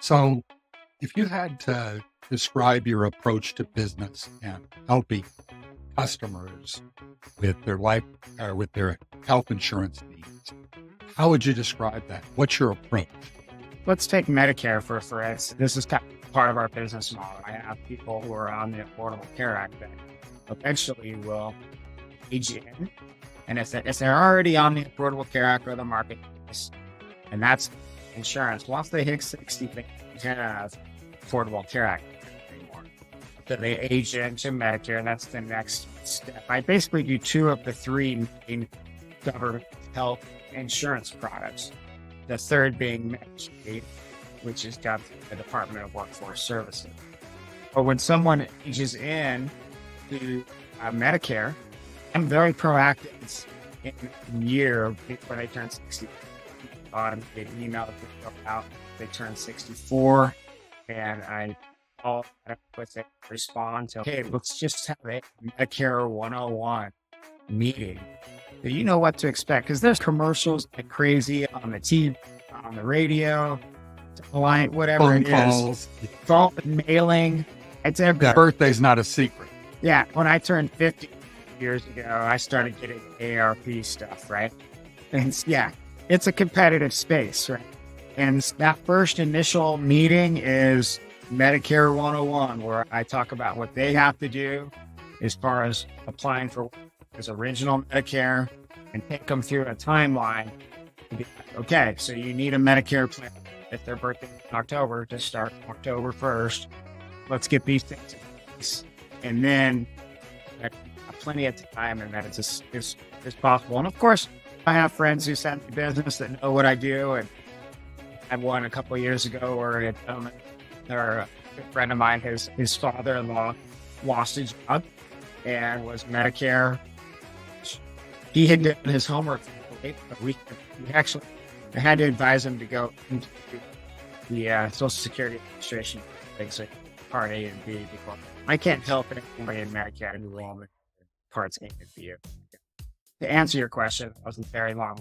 So, if you had to describe your approach to business and helping customers with their life or with their health insurance needs, how would you describe that? What's your approach? Let's take Medicare for instance. This is kind of part of our business model. I have people who are on the Affordable Care Act that eventually will age in. And if they're already on the Affordable Care Act or the marketplace, and that's insurance, once they hit 60, they can't have Affordable Care Act anymore. So they age into Medicare, and that's the next step. I basically do two of the three main government health insurance products. The third being Medicaid, which is done through the Department of Workforce Services. But when someone ages in to Medicare, I'm very proactive in the year before they turn 60. Automated email that they go out, they turn 64, and I all with it respond to, hey, let's just have a Medicare 101 meeting. So you know what to expect, because there's commercials like crazy on the TV, on the radio, line, whatever Phone it calls. is. Phone mailing. It's everywhere. Birthday's not a secret. Yeah, when I turned 50 years ago, I started getting ARP stuff, right? And yeah, it's a competitive space, right? And that first initial meeting is Medicare 101, where I talk about what they have to do as far as applying for his original Medicare and take them through a timeline. Okay, so you need a Medicare plan if their birthday in October to start October 1st. Let's get these things in place. And then plenty of time, and that it's as possible. And of course, I have friends who send me business that know what I do. And I had one a couple of years ago where a good friend of mine, his father-in-law lost his job and was Medicare. He had done his homework, but we actually had to advise him to go into the Social Security Administration, things like Part A and B, before. I can't help anybody in Medicare enrollment Parts A and B. To answer your question, it wasn't very long.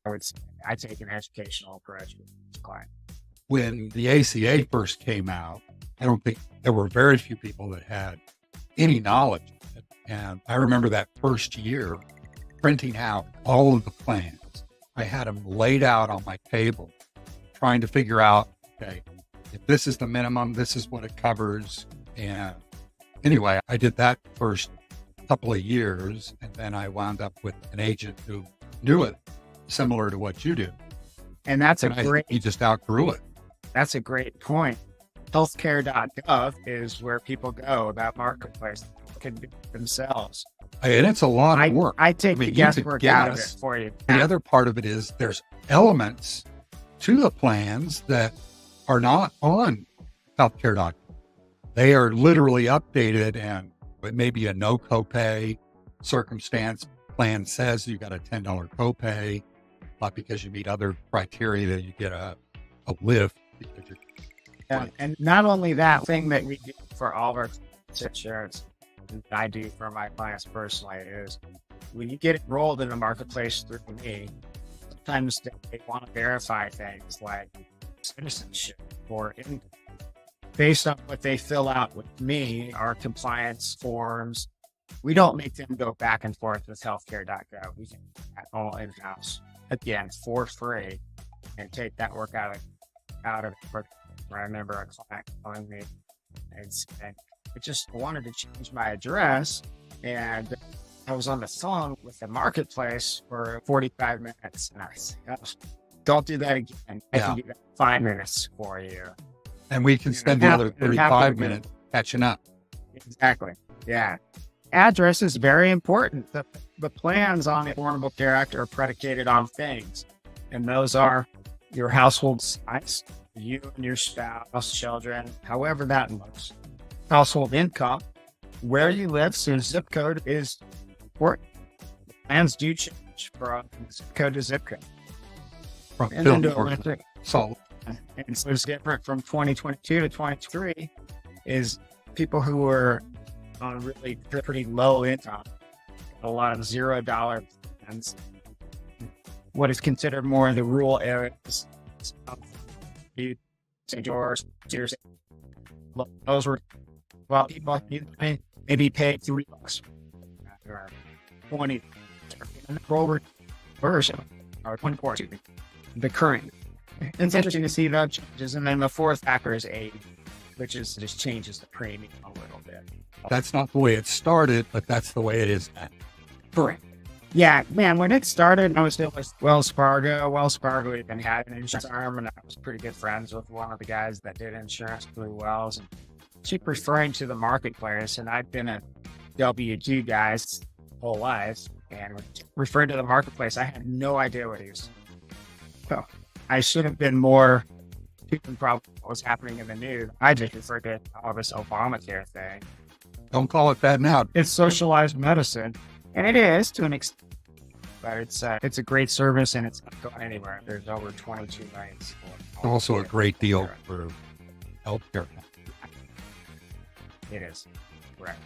I would say I take an educational approach with each client. When the ACA first came out, I don't think there were very few people that had any knowledge of it. And I remember that first year printing out all of the plans. I had them laid out on my table, trying to figure out, okay, if this is the minimum, this is what it covers. And anyway, I did that first couple of years, and then I wound up with an agent who knew it, similar to what you do. And he just outgrew it. That's a great point. Healthcare.gov is where people go, that marketplace, can do it themselves. And it's a lot of work. I take the guesswork out of it for you. The other part of it is there's elements to the plans that are not on healthcare.gov. They are literally updated, and it may be a no copay circumstance. Plan says you got a $10 copay, but because you meet other criteria, that you get a lift. And not only that, thing that we do for all of our insurance, that I do for my clients personally, is when you get enrolled in the marketplace through me, sometimes they want to verify things like citizenship or income. Based on what they fill out with me, our compliance forms, we don't make them go back and forth with healthcare.gov. We can do that all in-house, again, for free, and take that work out of it. I remember a client calling me and saying, I just wanted to change my address, and I was on the phone with the marketplace for 45 minutes. And I said, oh, don't do that again. I can do that in 5 minutes for you. And we can spend another 35 minutes catching up. Exactly. Yeah. Address is very important. The plans on the Affordable Care Act are predicated on things, and those are your household size, you and your spouse, children, however that looks, household income, where you live. So zip code is important. Plans do change from zip code to zip code. And so it's different from 2022 to 2023 is people who were on really pretty low income, a lot of $0 plans, what is considered more in the rural areas. St. George, Cedars. Those were, well, people maybe pay $3 or 20 and the rover version or 24 to the current. It's interesting to see that changes. And then the fourth factor is age, which is just changes the premium a little bit. That's not the way it started, but that's the way it is now. Correct. Yeah, man, when it started, I was still with Wells Fargo. Wells Fargo even had an insurance arm, and I was pretty good friends with one of the guys that did insurance through Wells. And keep referring to the marketplace, and I've been a WG guys whole life, and referring to the marketplace, I had no idea what he was. So I should have been more keeping probably what was happening in the news. I just referred to all this Obamacare thing. Don't call it that now. It's socialized medicine, and it is to an extent, but it's a great service, and it's not going anywhere. There's over 22 million people. Also a great deal for healthcare. It is. Correct.